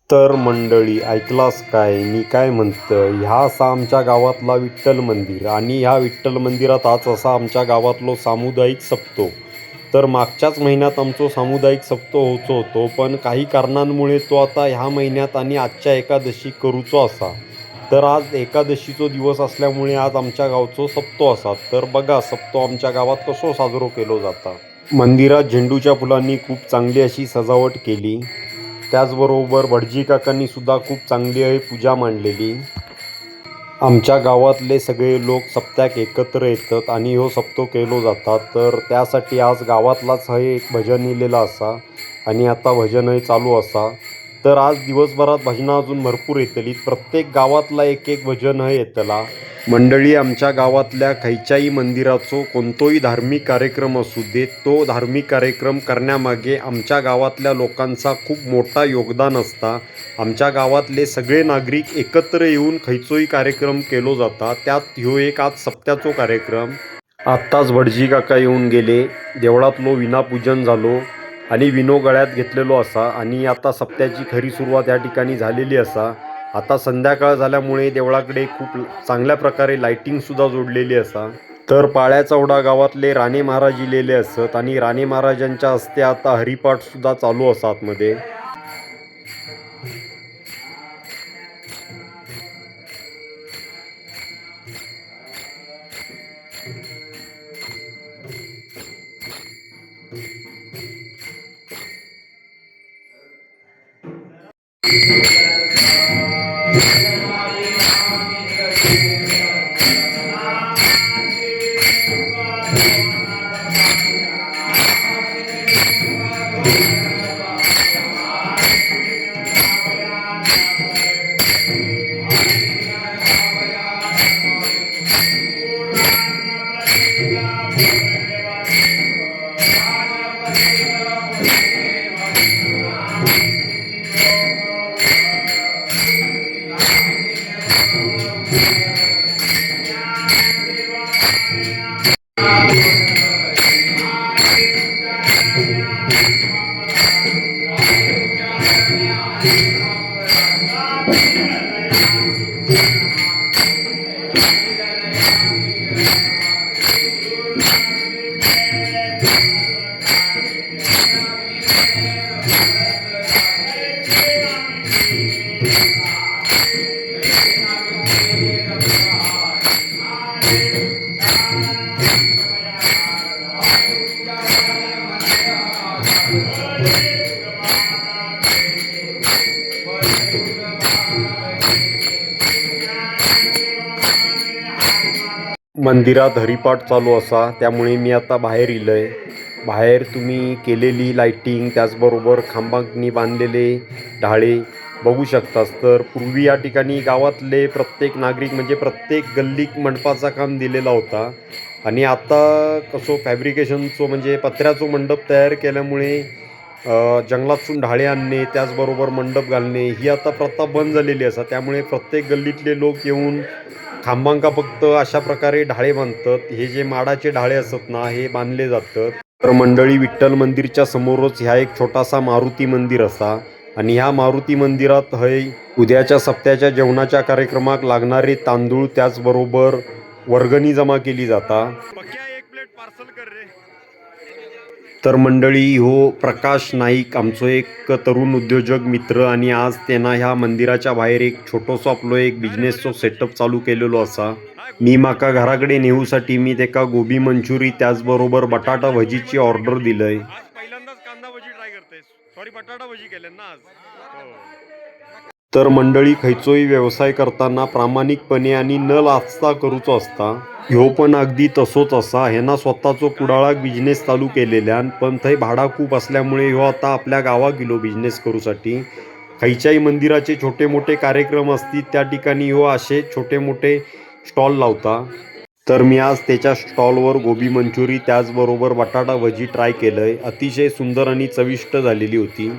तर मंडळी ऐकलास काय मी काय म्हणतं, ह्या असा आमच्या गावातला विठ्ठल मंदिर आणि ह्या विठ्ठल मंदिरात आज असा आमच्या गावातलो सामुदायिक सप्तो. तर मागच्याच महिन्यात आमचो सामुदायिक सप्तो होतो होतो, पण काही कारणांमुळे तो आता ह्या महिन्यात आणि आजच्या एकादशी करूचो असा. तर आज एकादशीचो दिवस असल्यामुळे आज आमच्या गावचो सप्तो असा. तर बघा सप्तो आमच्या गावात कसो साजरो केलो जाता. मंदिरात झेंडूच्या फुलांनी खूप चांगली अशी सजावट केली. त्याचबरोबर भटजी काकांनी सुद्धा खूप चांगली आहे पूजा मांडलेली. आमच्या गावातले सगळे लोक सप्त्याक एकत्र येतात आणि ह्यो सप्तो केलो जातात. तर त्यासाठी आज गावातलाच हे एक भजन इलेला असा आणि आता भजन हे चालू असा. तर आज दिवसभरात भजनं अजून भरपूर येतली. प्रत्येक गावातला एक एक भजन हे येतला. मंडळी आमच्या गावातल्या खयच्याही मंदिराचो कोणतोही धार्मिक कार्यक्रम असू दे, तो धार्मिक कार्यक्रम करण्यामागे आमच्या गावातल्या लोकांचा खूप मोठा योगदान असता. आमच्या गावातले सगळे नागरिक एकत्र येऊन खयचोही कार्यक्रम केलो जाता. त्यात ह्यो एक आज सप्त्याचो कार्यक्रम. आत्ताच भटजी काका येऊन गेले. देवळातलो विनापूजन झालो आणि विनो गळ्यात घेतलेलो असा आणि आता सप्त्याची खरी सुरुवात या ठिकाणी झालेली असा. आता संध्याकाळ झाल्यामुळे देवळाकडे खूप चांगल्या प्रकारे लाईटिंगसुद्धा जोडलेली असा. तर पाळ्या चौडा गावातले राणे महाराज इलेले असत आणि राणे महाराजांच्या हस्ते आता हरिपाठसुद्धा चालू असा आतमध्ये. मंदिरात हरिपाठ चालू असा, त्यामुळे मी आता बाहेर इलंय. बाहेर तुम्ही केलेली लाईटिंग त्याचबरोबर खांबांनी बांधलेले ढाळे बघू शकतास. तर पूर्वी या ठिकाणी गावातले प्रत्येक नागरिक म्हणजे प्रत्येक गल्लीक मंडपाचा काम दिलेला होता आणि आता कसं फॅब्रिकेशनचं म्हणजे पत्र्याचं मंडप तयार केल्यामुळे जंगलातून ढाळे आणणे त्याचबरोबर मंडप घालणे ही आता प्रथा बंद झालेली असा. त्यामुळे प्रत्येक गल्लीतले लोक येऊन खांबांका फक्त अशा प्रकारे ढाळे बांधतात. हे जे माडाचे ढाळे असतात ना हे बांधले जातात. तर मंडळी विठ्ठल मंदिरच्या समोरच ह्या एक छोटासा मारुती मंदिर असा आणि ह्या मारुती मंदिरात हय उद्याच्या सप्त्याच्या जेवणाच्या कार्यक्रमाक लागणारे तांदूळ त्याचबरोबर वर्गणी जमा केली जाता. तर मंडळी हो प्रकाश नाईक आमचो एक तरुण उद्योजक मित्र आणि आज त्यांना ह्या मंदिराच्या बाहेर एक छोटोसो आपलो एक बिझनेसचो सेटअप चालू केलेलो असा. मी माका घराकडे नेऊसाठी मी तेका गोबी मंचुरी त्याचबरोबर बटाटा भजीची ऑर्डर दिलंय. पहिल्यांदाच कांदा भजी ट्राय करतेस, सॉरी बटाटा भजी केले ना आज. तर मंडळी खयचोही व्यवसाय करताना प्रामाणिकपणे आणि न लाजता करूचो असता. ह्यो पण अगदी तसोच असा. ह्याना स्वतःचो कुडाळाक बिझनेस चालू केलेल्यान पण थंय भाडा खूप असल्यामुळे ह्यो आता आपल्या गावाक गेलो बिझनेस करूसाठी. खयच्याही मंदिराचे छोटे मोठे कार्यक्रम असतील त्या ठिकाणी ह्यो असे छोटे मोठे स्टॉल लावता. तर मी आज त्याच्या स्टॉलवर गोबी मंचुरी त्याचबरोबर बटाटा भजी ट्राय केलंय. अतिशय सुंदर आणि चविष्ट झालेली होती.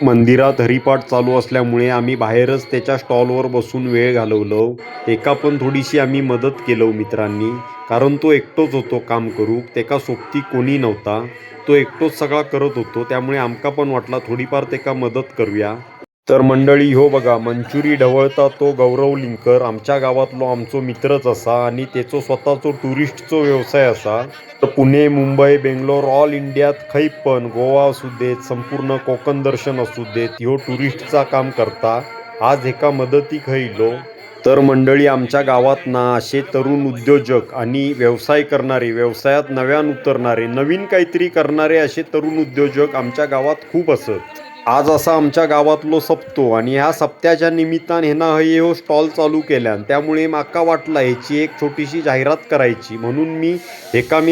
मंदिरात हरिपाठ चालू असल्यामुळे आम्ही बाहेरच त्याच्या स्टॉलवर बसून वेळ घालवलो. एका पण थोडीशी आम्ही मदत केलो मित्रांनी, कारण तो एकटोच होतो काम करू. त्याका सोबती कोणी नव्हता. तो एकटोच सगळा करत होतो. त्यामुळे आमका पण वाटला थोडीफार त्याका मदत करूया. तर मंडळी हो बघा, मंचुरी ढवळता तो गौरव लिंकर आमच्या गावातलो आमचो मित्रच असा आणि त्याचो स्वतःचो टुरिस्टचो व्यवसाय असा. तर पुणे, मुंबई, बेंगलोर ऑल इंडियात खंय पण गोवा असू देत, संपूर्ण कोकण दर्शन असू देत, ह्यो टुरिस्टचा काम करता. आज एका मदतीक इलो. तर मंडळी आमच्या गावात ना असे तरुण उद्योजक आणि व्यवसाय करणारे, व्यवसायात नव्यान उतरणारे, नवीन काहीतरी करणारे असे तरुण उद्योजक आमच्या गावात खूप असत. आज असा आमच्या गावातलो सप्तो आणि ह्या सप्त्याच्या निमित्तान ह्यानं हो स्टॉल चालू केल्यान त्यामुळे माका वाटला ह्याची एक छोटीशी जाहिरात करायची, म्हणून मी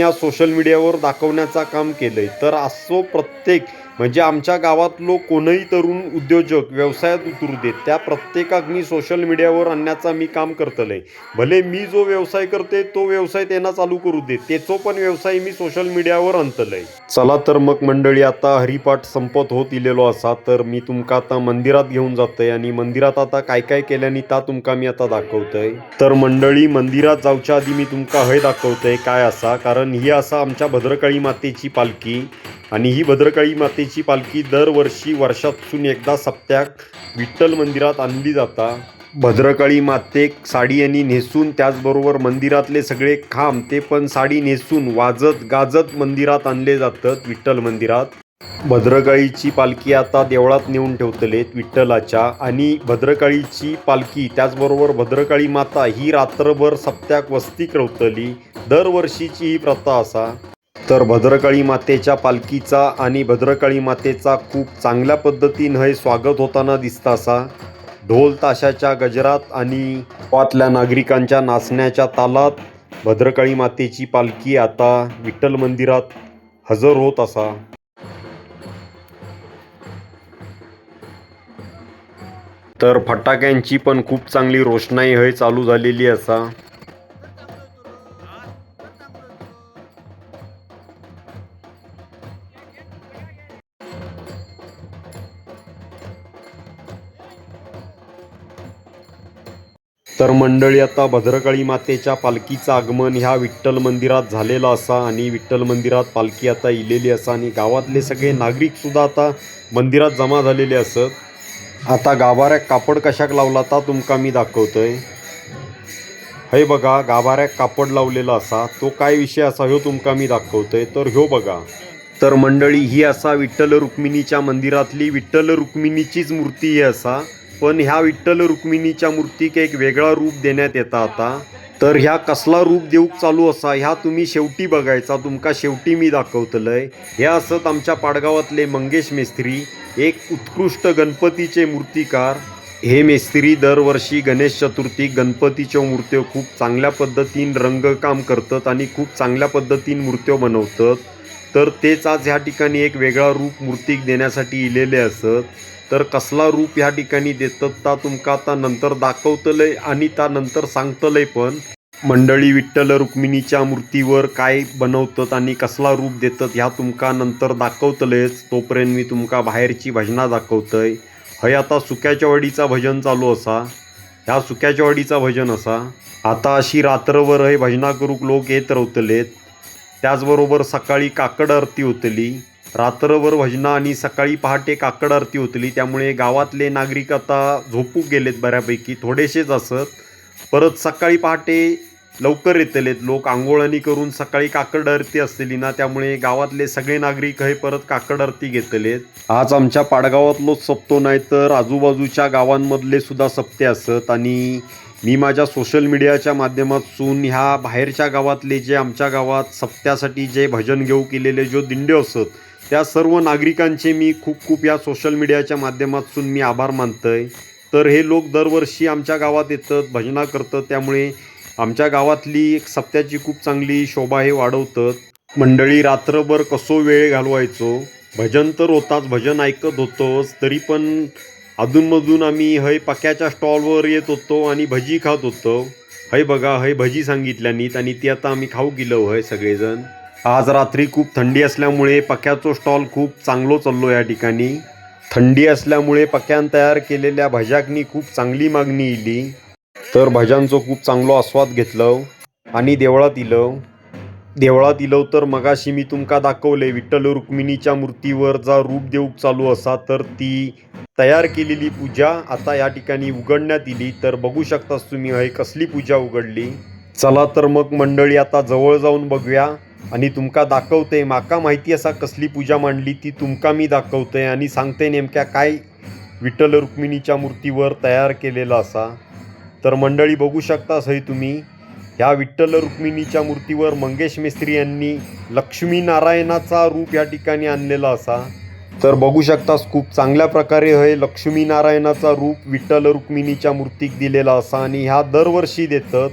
आज सोशल मीडियावर दाखवण्याचा काम केलंय. तर असो प्रत्येक म्हणजे आमच्या गावातलो कोणीही तरुण उद्योजक व्यवसायात उतरू देत, त्या प्रत्येकाक मी सोशल मीडियावर आणण्याचा मी काम करतलंय. भले मी जो व्यवसाय करते तो व्यवसाय त्यांना चालू करू देत, त्याचो पण व्यवसाय मी सोशल मीडियावर आणतलंय. चला तर मग मंडळी, आता हरिपाठ संपत होत इलेलो असा, तर मी तुमका आता मंदिरात घेऊन जातोय आणि मंदिरात आता काय काय केल्यानी ता तुमका मी आता दाखवतोय. तर मंडळी, मंदिरात जाऊच्या आधी मी तुमका हय दाखवतोय काय असा, कारण ही असा आमच्या भद्रकाळी मातेची पालखी आणि ही भद्रकाळी मातेची पालखी दरवर्षी वर्षातून एकदा सप्त्याक विठ्ठल मंदिरात आणली जाता. भद्रकाळी मातेक साडी यांनी नेसून, त्याचबरोबर मंदिरातले सगळे खांब ते पण साडी नेसून वाजत गाजत मंदिरात आणले जातात विठ्ठल मंदिरात. भद्रकाळीची पालखी आता देवळात नेऊन ठेवतलेत विठ्ठलाच्या, आणि भद्रकाळीची पालखी त्याचबरोबर भद्रकाळी माता ही रात्रभर सप्त्याक वस्तीक रवतली. दरवर्षीची ही प्रथा असा. तर भद्रकाळी मातेच्या पालखीचा आणि भद्रकाळी मातेचा खूप चांगल्या पद्धतीनं स्वागत होताना दिसता असा. ढोल ताशाच्या गजरात आणि गावातल्या नागरिकांच्या नाचण्याच्या तालात भद्रकाळी मातेची पालखी आता विठ्ठल मंदिरात हजर होत असा. तर फटाक्यांची पण खूप चांगली रोषणाई चालू झालेली असा. तर मंडळी, आता भद्रकाळी मातेच्या पालखीचं आगमन ह्या विठ्ठल मंदिरात झालेलं असा आणि विठ्ठल मंदिरात पालखी आता इलेली असा आणि गावातले सगळे नागरिकसुद्धा आता मंदिरात जमा झालेले असत. आता गाभाऱ्याक कापड कशाक लावला ता तुमका मी दाखवतोय. हे बघा, गाभाऱ्याक कापड लावलेला असा. तो काय विषय असा ह्यो तुमका मी दाखवतोय. तर ह्यो बघा. तर मंडळी, ही असा विठ्ठल रुक्मिणीच्या मंदिरातली विठ्ठल रुक्मिणीचीच मूर्ती ही असा. पण ह्या विठ्ठल रुक्मिणीच्या मूर्तीक एक वेगळा रूप देण्यात येता आता. तर ह्या कसला रूप देऊक चालू असा ह्या तुम्ही शेवटी बघायचा, तुमका शेवटी मी दाखवतलंय. हे असत आमच्या पाडगावातले मंगेश मेस्त्री, एक उत्कृष्ट गणपतीचे मूर्तिकार. हे मेस्त्री दरवर्षी गणेश चतुर्थीक गणपतीच्या मूर्त्यो खूप चांगल्या पद्धतीन रंगकाम करतात आणि खूप चांगल्या पद्धतीन मूर्त्यो बनवतात. तर तेच आज ह्या ठिकाणी एक वेगळा रूप मूर्तीक देण्यासाठी इलेले असत. तर कसला रूप ह्या ठिकाणी देतात ता तुमका आता नंतर दाखवतलंय आणि त्यानंतर सांगतलंय पण. मंडळी, विठ्ठल रुक्मिणीच्या मूर्तीवर काय बनवतात आणि कसला रूप देतात ह्या तुमका नंतर दाखवतलंयच. तोपर्यंत मी तुमका बाहेरची भजना दाखवतोय. हय आता सुक्याच्या वाडीचा भजन चालू असा. ह्या सुक्याच्या वाडीचा भजन असा. आता अशी रात्रभर हे भजना करूक लोक येत रावतलेत. त्याचबरोबर सकाळी काकड आरती होतली. रात्रभर भजना आणि सकाळी पहाटे काकड आरती होतली. त्यामुळे गावातले नागरिक आता झोपूक गेलेत बऱ्यापैकी, थोडेसेच असत. परत सकाळी पहाटे लवकर येतलेत लोक, आंघोळणी करून सकाळी काकड आरती असलेली ना, त्यामुळे गावातले सगळे नागरिक हे परत काकड आरती घेतलेत. आज आमच्या पाडगावातलोच सप्तो नाही तर आजूबाजूच्या गावांमधले सुद्धा सप्ते असत. आणि मी माझ्या सोशल मीडियाच्या माध्यमातून ह्या बाहेरच्या गावातले जे आमच्या गावात सप्त्यासाठी जे भजन घेऊ केलेले जो दिंडे असत त्या सर्व नागरिकांचे मी खूप खूप या सोशल मीडियाच्या माध्यमातून मी आभार मानतोय. तर हे लोक दरवर्षी आमच्या गावात येतात, भजना करतात, त्यामुळे आमच्या गावातली एक सप्त्याची खूप चांगली शोभा हे वाढवतात. मंडळी, रात्रभर कसो वेळ घालवायचो, भजन तर होताच, भजन ऐकत होतोच, तरी पण अधूनमधून आम्ही हय पक्याच्या स्टॉलवर येत होतो आणि भजी खात होतो. हय बघा, हय भजी सांगितल्यानीत आणि ती आता आम्ही खाऊ गेलो हय सगळेजण. आज रात्री खूप थंडी असल्यामुळे पक्याचो स्टॉल खूप चांगलो चाललो या ठिकाणी. थंडी असल्यामुळे पक्यान तयार केलेल्या भज्याकनी खूप चांगली मागणी इली. तर भज्यांचो खूप चांगलो आस्वाद घेतलो आणि देवळात इलो. देवळात इलो तर मगाशी मी तुमका दाखवले विठ्ठल रुक्मिणीच्या मूर्तीवर जा रूप देऊक चालू असा तर ती तयार केलेली पूजा आता या ठिकाणी उघडण्यात इली. तर बघू शकतास तुम्ही हे कसली पूजा उघडली. चला तर मग मंडळी आता जवळ जाऊन बघूया आणि तुमका दाखवते. माका माहिती असा कसली पूजा मांडली ती तुमका मी दाखवते आणि सांगते नेमक्या काय विठ्ठल रुक्मिणीच्या मूर्तीवर तयार केलेला असा. तर मंडळी बघू शकतास हे तुम्ही ह्या विठ्ठल रुक्मिणीच्या मूर्तीवर मंगेश मेस्त्री यांनी लक्ष्मीनारायणाचा रूप या ठिकाणी आणलेला असा. तर बघू शकतास खूप चांगल्या प्रकारे हे लक्ष्मीनारायणाचा रूप विठ्ठल रुक्मिणीच्या मूर्तीक दिलेला असा आणि ह्या दरवर्षी देतात.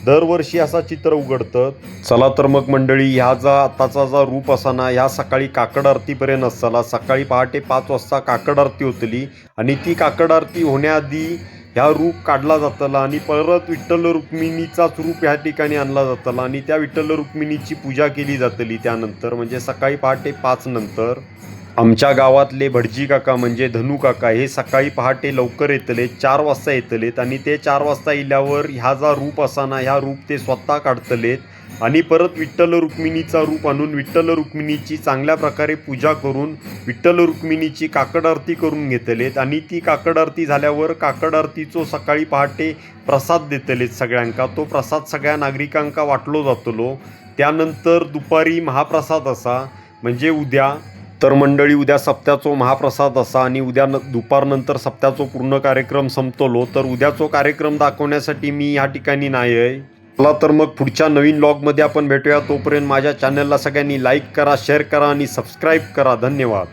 दरवर्षी असा चित्र उघडतात. चला तर मग मंडळी ह्या आताचा रूप असा ना ह्या सकाळी काकड आरतीपर्यंत असताना सकाळी पहाटे 5 वाजता काकड आरती होतली आणि ती काकड आरती होण्याआधी ह्या रूप काढला जातला आणि परत विठ्ठल रुक्मिणीचाच रूप ह्या ठिकाणी आणला जातला आणि त्या विठ्ठल रुक्मिणीची पूजा केली जातली. त्यानंतर म्हणजे सकाळी पहाटे 5 नंतर आमच्या गावातले भटजी काका म्हणजे धनू काका हे सकाळी पहाटे लवकर येतले 4 वाजता येतलेत आणि ते 4 वाजता इल्यावर ह्या रूप असा ना ह्या रूप ते स्वतः काढतलेत आणि परत विठ्ठल रुक्मिणीचा रूप आणून विठ्ठल रुक्मिणीची चांगल्या प्रकारे पूजा करून विठ्ठल रुक्मिणीची काकड आरती करून घेतलेत आणि ती काकड आरती झाल्यावर काकड आरतीचो सकाळी पहाटे प्रसाद देतलेत सगळ्यांका. तो प्रसाद सगळ्या नागरिकांका वाटलो जातलो. त्यानंतर दुपारी महाप्रसाद असा म्हणजे उद्या तर मंडळी उद्या सप्त्याचो महाप्रसाद असा आणि उद्या दुपारनंतर सप्त्याचो पूर्ण कार्यक्रम संपतलो. तर उद्याचो कार्यक्रम दाखवण्यासाठी मी या ठिकाणी नाही आहे. चला तर मग पुढच्या नवीन व्लॉगमध्ये आपण भेटूया. तोपर्यंत माझ्या चॅनलला सगळ्यांनी लाईक करा, शेअर करा आणि सबस्क्राईब करा. धन्यवाद.